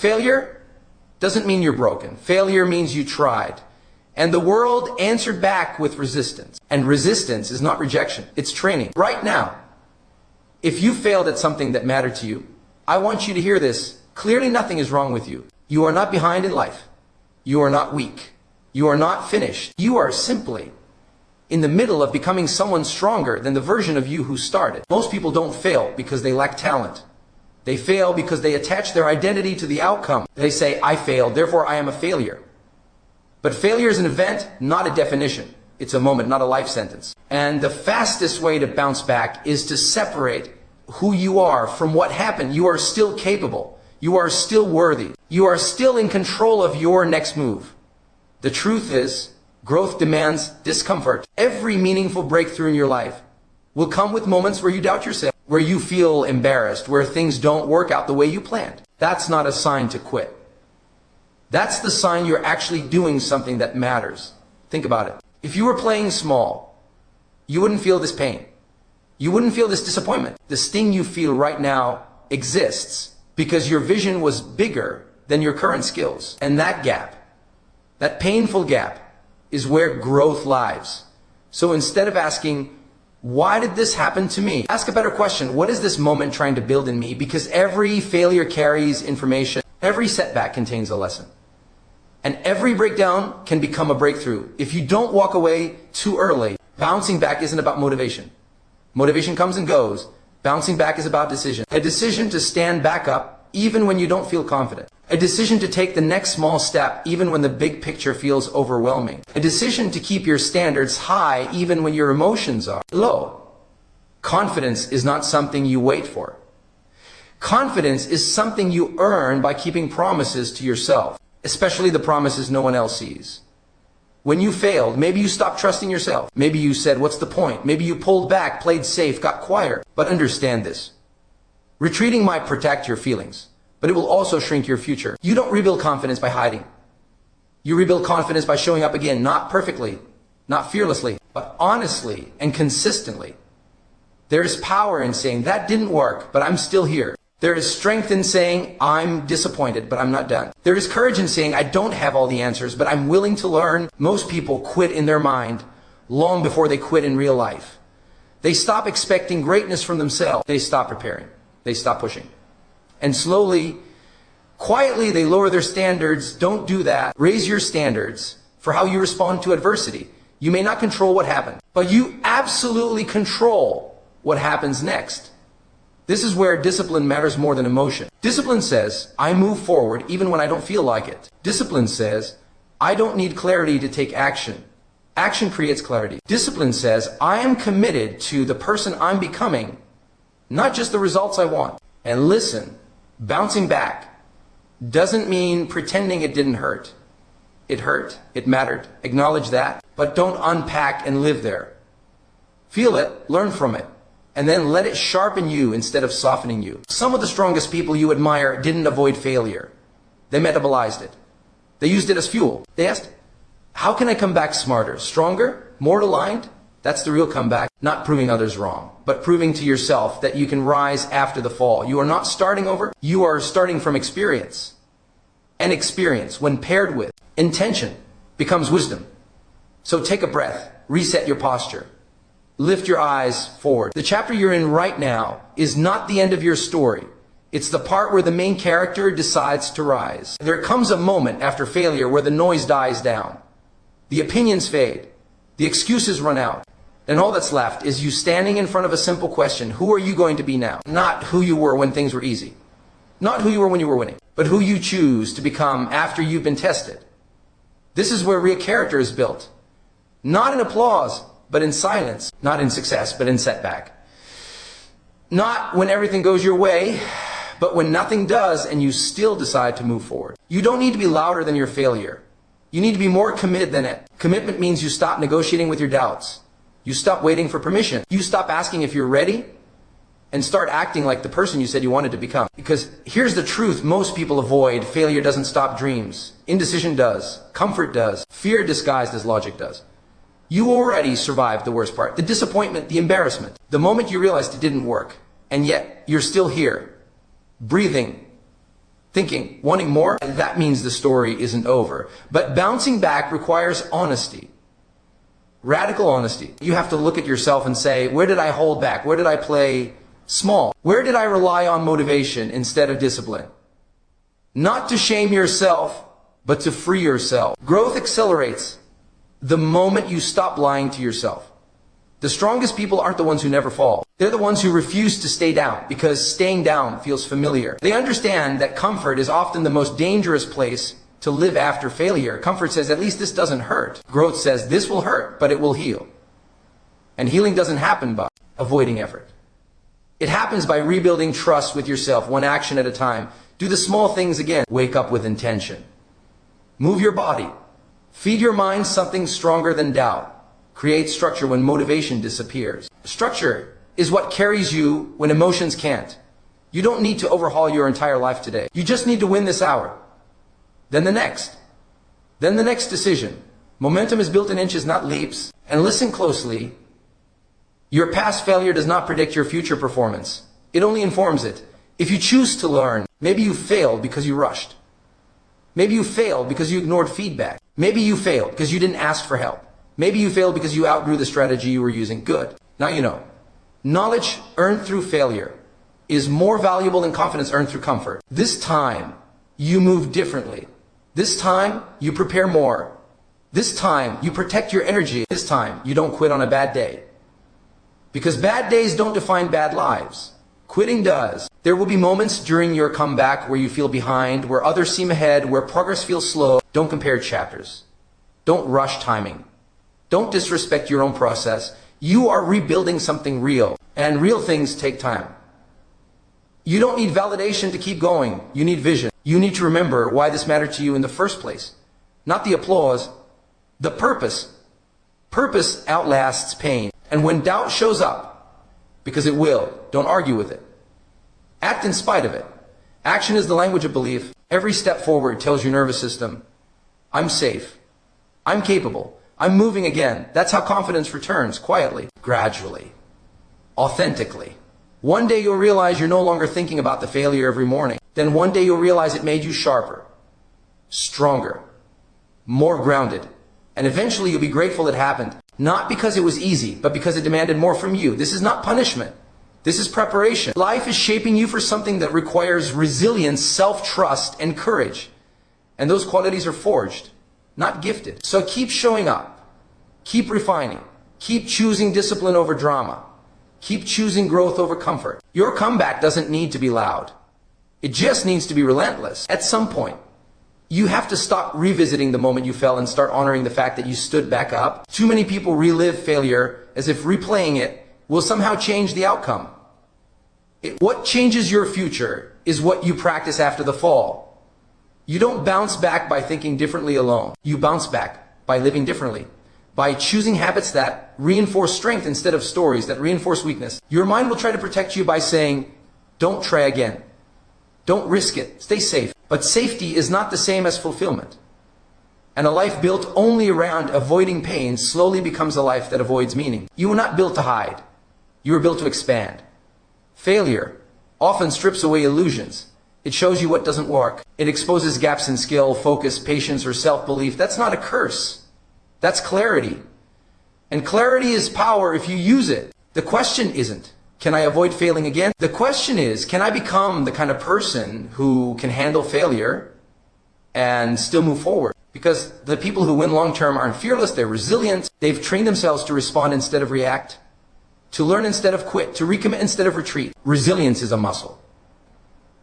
Failure doesn't mean you're broken. Failure means you tried. And the world answered back with resistance. And resistance is not rejection, it's training. Right now, if you failed at something that mattered to you, I want you to hear this. Clearly nothing is wrong with you. You are not behind in life. You are not weak. You are not finished. You are simply in the middle of becoming someone stronger than the version of you who started. Most people don't fail because they lack talent. They fail because they attach their identity to the outcome. They say, I failed, therefore I am a failure. But failure is an event, not a definition. It's a moment, not a life sentence. And the fastest way to bounce back is to separate who you are from what happened. You are still capable. You are still worthy. You are still in control of your next move. The truth is, growth demands discomfort. Every meaningful breakthrough in your life will come with moments where you doubt yourself, where you feel embarrassed, where things don't work out the way you planned. That's not a sign to quit. That's the sign you're actually doing something that matters. Think about it. If you were playing small, you wouldn't feel this pain. You wouldn't feel this disappointment. The sting you feel right now exists because your vision was bigger than your current skills. And that gap, that painful gap, is where growth lies. So instead of asking, why did this happen to me? Ask a better question. What is this moment trying to build in me? Because every failure carries information. Every setback contains a lesson. And every breakdown can become a breakthrough. If you don't walk away too early, bouncing back isn't about motivation. Motivation comes and goes. Bouncing back is about decision. A decision to stand back up even when you don't feel confident. A decision to take the next small step even when the big picture feels overwhelming. A decision to keep your standards high even when your emotions are low. Confidence is not something you wait for. Confidence is something you earn by keeping promises to yourself, especially the promises no one else sees. When you failed, maybe you stopped trusting yourself. Maybe you said, what's the point? Maybe you pulled back, played safe, got quieter. But understand this. Retreating might protect your feelings, but it will also shrink your future. You don't rebuild confidence by hiding. You rebuild confidence by showing up again, not perfectly, not fearlessly, but honestly and consistently. There is power in saying, that didn't work, but I'm still here. There is strength in saying, I'm disappointed, but I'm not done. There is courage in saying, I don't have all the answers, but I'm willing to learn. Most people quit in their mind long before they quit in real life. They stop expecting greatness from themselves. They stop preparing. They stop pushing. And slowly, quietly, they lower their standards. Don't do that. Raise your standards for how you respond to adversity. You may not control what happened, but you absolutely control what happens next. This is where discipline matters more than emotion. Discipline says, I move forward even when I don't feel like it. Discipline says, I don't need clarity to take action. Action creates clarity. Discipline says, I am committed to the person I'm becoming, not just the results I want. And listen, bouncing back doesn't mean pretending it didn't hurt. It hurt. It mattered. Acknowledge that. But don't unpack and live there. Feel it, learn from it, and then let it sharpen you instead of softening you. Some of the strongest people you admire didn't avoid failure. They metabolized it. They used it as fuel. They asked, how can I come back smarter, stronger, more aligned? That's the real comeback. Not proving others wrong, but proving to yourself that you can rise after the fall. You are not starting over. You are starting from experience. And experience, when paired with intention, becomes wisdom. So take a breath, reset your posture. Lift your eyes forward. The chapter you're in right now is not the end of your story. It's the part where the main character decides to rise. There comes a moment after failure where the noise dies down. The opinions fade. The excuses run out. And all that's left is you standing in front of a simple question. Who are you going to be now? Not who you were when things were easy. Not who you were when you were winning. But who you choose to become after you've been tested. This is where real character is built. Not in applause, but in silence. Not in success, but in setback. Not when everything goes your way, but when nothing does and you still decide to move forward. You don't need to be louder than your failure. You need to be more committed than it. Commitment means you stop negotiating with your doubts. You stop waiting for permission. You stop asking if you're ready and start acting like the person you said you wanted to become. Because here's the truth most people avoid. Failure doesn't stop dreams. Indecision does. Comfort does. Fear disguised as logic does. You already survived the worst part, the disappointment, the embarrassment, the moment you realized it didn't work, and yet you're still here, breathing, thinking, wanting more, that means the story isn't over. But bouncing back requires honesty. Radical honesty. You have to look at yourself and say, where did I hold back? Where did I play small? Where did I rely on motivation instead of discipline? Not to shame yourself, but to free yourself. Growth accelerates the moment you stop lying to yourself. The strongest people aren't the ones who never fall. They're the ones who refuse to stay down because staying down feels familiar. They understand that comfort is often the most dangerous place to live after failure. Comfort says, at least this doesn't hurt. Growth says, this will hurt, but it will heal. And healing doesn't happen by avoiding effort. It happens by rebuilding trust with yourself, one action at a time. Do the small things again. Wake up with intention. Move your body. Feed your mind something stronger than doubt. Create structure when motivation disappears. Structure is what carries you when emotions can't. You don't need to overhaul your entire life today. You just need to win this hour. Then the next. Then the next decision. Momentum is built in inches, not leaps. And listen closely. Your past failure does not predict your future performance. It only informs it. If you choose to learn, maybe you failed because you rushed. Maybe you failed because you ignored feedback. Maybe you failed because you didn't ask for help. Maybe you failed because you outgrew the strategy you were using. Good. Now you know. Knowledge earned through failure is more valuable than confidence earned through comfort. This time, you move differently. This time, you prepare more. This time, you protect your energy. This time, you don't quit on a bad day. Because bad days don't define bad lives. Quitting does. There will be moments during your comeback where you feel behind, where others seem ahead, where progress feels slow. Don't compare chapters. Don't rush timing. Don't disrespect your own process. You are rebuilding something real, and real things take time. You don't need validation to keep going. You need vision. You need to remember why this mattered to you in the first place. Not the applause, the purpose. Purpose outlasts pain. And when doubt shows up, because it will, don't argue with it. Act in spite of it. Action is the language of belief. Every step forward tells your nervous system, I'm safe. I'm capable. I'm moving again. That's how confidence returns, quietly, gradually, authentically. One day you'll realize you're no longer thinking about the failure every morning. Then one day you'll realize it made you sharper, stronger, more grounded. And eventually you'll be grateful it happened. Not because it was easy, but because it demanded more from you. This is not punishment. This is preparation. Life is shaping you for something that requires resilience, self-trust, and courage. And those qualities are forged, not gifted. So keep showing up. Keep refining. Keep choosing discipline over drama. Keep choosing growth over comfort. Your comeback doesn't need to be loud. It just needs to be relentless. At some point, you have to stop revisiting the moment you fell and start honoring the fact that you stood back up. Too many people relive failure as if replaying it will somehow change the outcome. What changes your future is what you practice after the fall. You don't bounce back by thinking differently alone. You bounce back by living differently. By choosing habits that reinforce strength instead of stories that reinforce weakness. Your mind will try to protect you by saying, don't try again. Don't risk it. Stay safe. But safety is not the same as fulfillment. And a life built only around avoiding pain slowly becomes a life that avoids meaning. You were not built to hide. You were built to expand. Failure often strips away illusions. It shows you what doesn't work. It exposes gaps in skill, focus, patience, or self-belief. That's not a curse. That's clarity. And clarity is power if you use it. The question isn't, can I avoid failing again? The question is, can I become the kind of person who can handle failure and still move forward? Because the people who win long-term aren't fearless, they're resilient. They've trained themselves to respond instead of react, to learn instead of quit, to recommit instead of retreat. Resilience is a muscle.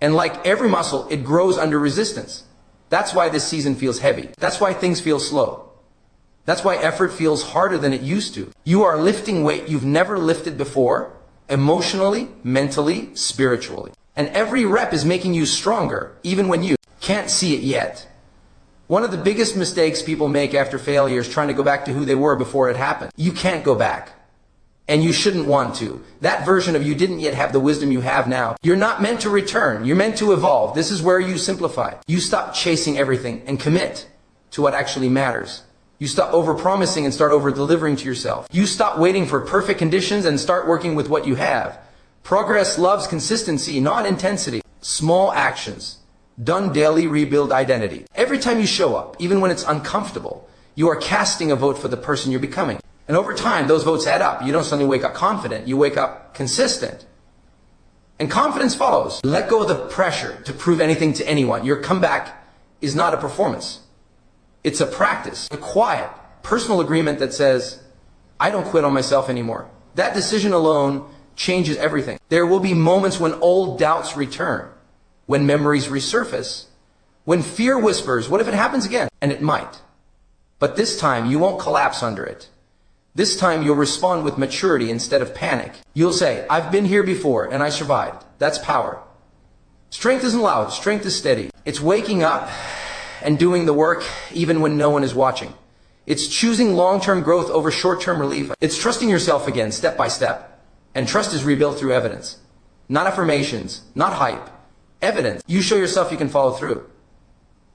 And like every muscle, it grows under resistance. That's why this season feels heavy. That's why things feel slow. That's why effort feels harder than it used to. You are lifting weight you've never lifted before, emotionally, mentally, spiritually. And every rep is making you stronger, even when you can't see it yet. One of the biggest mistakes people make after failure is trying to go back to who they were before it happened. You can't go back. And you shouldn't want to. That version of you didn't yet have the wisdom you have now. You're not meant to return. You're meant to evolve. This is where you simplify. You stop chasing everything and commit to what actually matters. You stop overpromising and start over-delivering to yourself. You stop waiting for perfect conditions and start working with what you have. Progress loves consistency, not intensity. Small actions, Done daily, rebuild identity. Every time you show up, even when it's uncomfortable, you are casting a vote for the person you're becoming. And over time, those votes add up. You don't suddenly wake up confident. You wake up consistent. And confidence follows. Let go of the pressure to prove anything to anyone. Your comeback is not a performance. It's a practice, a quiet, personal agreement that says, I don't quit on myself anymore. That decision alone changes everything. There will be moments when old doubts return, when memories resurface, when fear whispers, what if it happens again? And it might. But this time, you won't collapse under it. This time, you'll respond with maturity instead of panic. You'll say, I've been here before and I survived. That's power. Strength isn't loud. Strength is steady. It's waking up and doing the work even when no one is watching. It's choosing long-term growth over short-term relief. It's trusting yourself again, step by step. And trust is rebuilt through evidence. Not affirmations, not hype. Evidence. You show yourself you can follow through.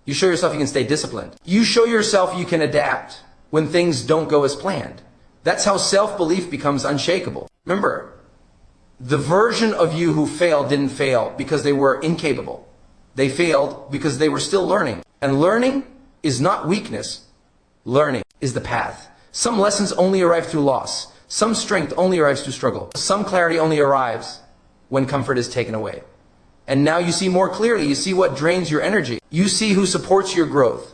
You show yourself you can stay disciplined. You show yourself you can adapt when things don't go as planned. That's how self-belief becomes unshakable. Remember, the version of you who failed didn't fail because they were incapable. They failed because they were still learning. And learning is not weakness. Learning is the path. Some lessons only arrive through loss. Some strength only arrives through struggle. Some clarity only arrives when comfort is taken away. And now you see more clearly. You see what drains your energy. You see who supports your growth.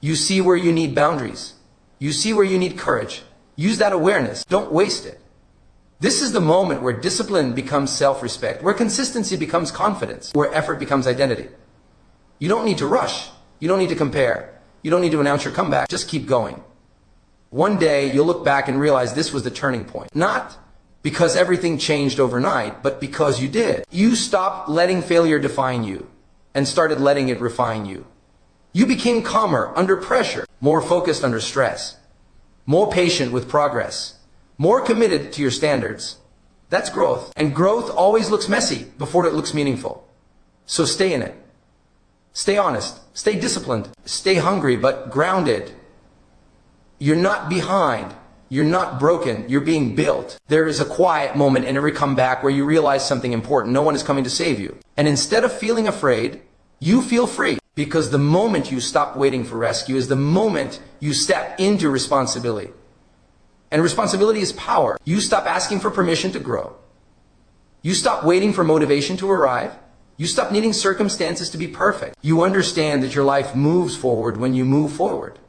You see where you need boundaries. You see where you need courage. Use that awareness. Don't waste it. This is the moment where discipline becomes self-respect, where consistency becomes confidence, where effort becomes identity. You don't need to rush. You don't need to compare. You don't need to announce your comeback. Just keep going. One day, you'll look back and realize this was the turning point. Not because everything changed overnight, but because you did. You stopped letting failure define you and started letting it refine you. You became calmer under pressure, more focused under stress, more patient with progress, more committed to your standards. That's growth. And growth always looks messy before it looks meaningful. So stay in it. Stay honest. Stay disciplined. Stay hungry, but grounded. You're not behind. You're not broken. You're being built. There is a quiet moment in every comeback where you realize something important. No one is coming to save you. And instead of feeling afraid, you feel free. Because the moment you stop waiting for rescue is the moment you step into responsibility. And responsibility is power. You stop asking for permission to grow. You stop waiting for motivation to arrive. You stop needing circumstances to be perfect. You understand that your life moves forward when you move forward.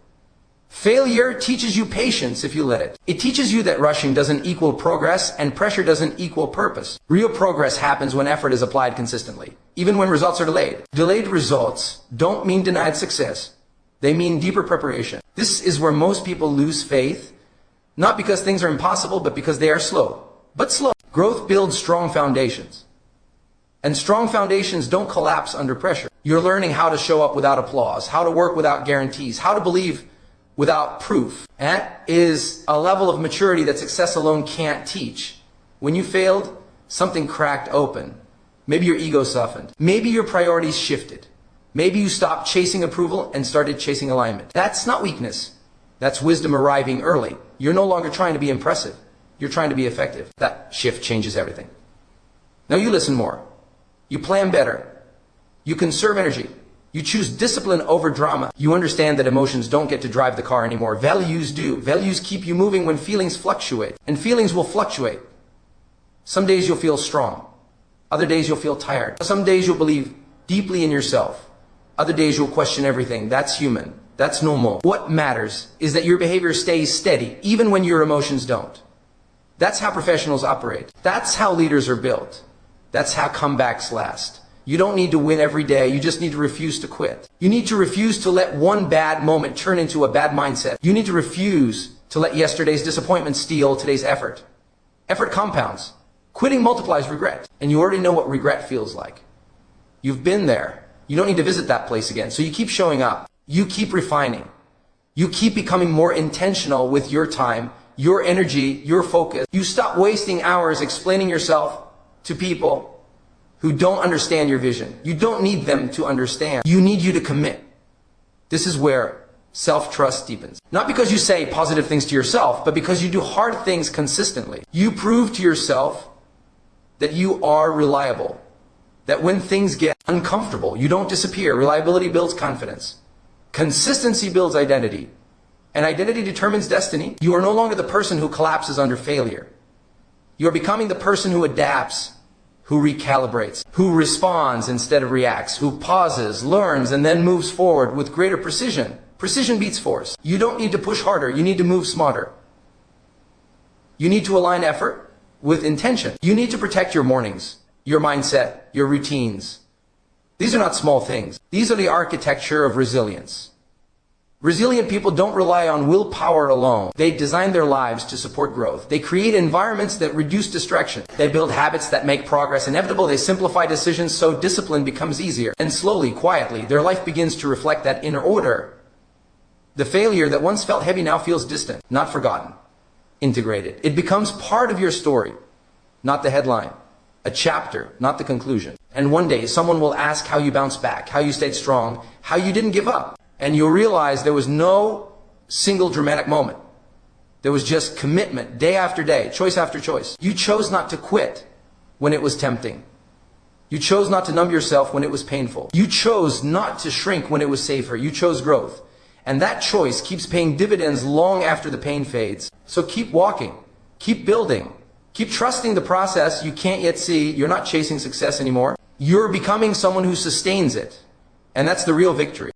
Failure teaches you patience if you let it. It teaches you that rushing doesn't equal progress and pressure doesn't equal purpose. Real progress happens when effort is applied consistently, even when results are delayed. Delayed results don't mean denied success. They mean deeper preparation. This is where most people lose faith, not because things are impossible, but because they are slow. But slow. Growth builds strong foundations. And strong foundations don't collapse under pressure. You're learning how to show up without applause, how to work without guarantees, how to believe without proof. That is a level of maturity that success alone can't teach. When you failed, something cracked open. Maybe your ego softened. Maybe your priorities shifted. Maybe you stopped chasing approval and started chasing alignment. That's not weakness. That's wisdom arriving early. You're no longer trying to be impressive. You're trying to be effective. That shift changes everything. Now you listen more. You plan better. You conserve energy. You choose discipline over drama. You understand that emotions don't get to drive the car anymore. Values do. Values keep you moving when feelings fluctuate. And feelings will fluctuate. Some days you'll feel strong. Other days you'll feel tired. Some days you'll believe deeply in yourself. Other days you'll question everything. That's human. That's normal. What matters is that your behavior stays steady, even when your emotions don't. That's how professionals operate. That's how leaders are built. That's how comebacks last. You don't need to win every day. You just need to refuse to quit. You need to refuse to let one bad moment turn into a bad mindset. You need to refuse to let yesterday's disappointment steal today's effort. Effort compounds. Quitting multiplies regret. And you already know what regret feels like. You've been there. You don't need to visit that place again. So you keep showing up. You keep refining. You keep becoming more intentional with your time, your energy, your focus. You stop wasting hours explaining yourself to people who don't understand your vision. You don't need them to understand. You need you to commit. This is where self-trust deepens. Not because you say positive things to yourself, but because you do hard things consistently. You prove to yourself that you are reliable. that when things get uncomfortable, you don't disappear. Reliability builds confidence. Consistency builds identity. And identity determines destiny. You are no longer the person who collapses under failure. You are becoming the person who adapts, who recalibrates, who responds instead of reacts, who pauses, learns, and then moves forward with greater precision. Precision beats force. You don't need to push harder. You need to move smarter. You need to align effort with intention. You need to protect your mornings, your mindset, your routines. These are not small things. These are the architecture of resilience. Resilient people don't rely on willpower alone. They design their lives to support growth. They create environments that reduce distraction. They build habits that make progress inevitable. They simplify decisions so discipline becomes easier. And slowly, quietly, their life begins to reflect that inner order. The failure that once felt heavy now feels distant, not forgotten, integrated. It becomes part of your story, not the headline. A chapter, not the conclusion. And one day, someone will ask how you bounced back, how you stayed strong, how you didn't give up. And you'll realize there was no single dramatic moment. There was just commitment, day after day, choice after choice. You chose not to quit when it was tempting. You chose not to numb yourself when it was painful. You chose not to shrink when it was safer. You chose growth. And that choice keeps paying dividends long after the pain fades. So keep walking, keep building, keep trusting the process you can't yet see. You're not chasing success anymore. You're becoming someone who sustains it. And that's the real victory.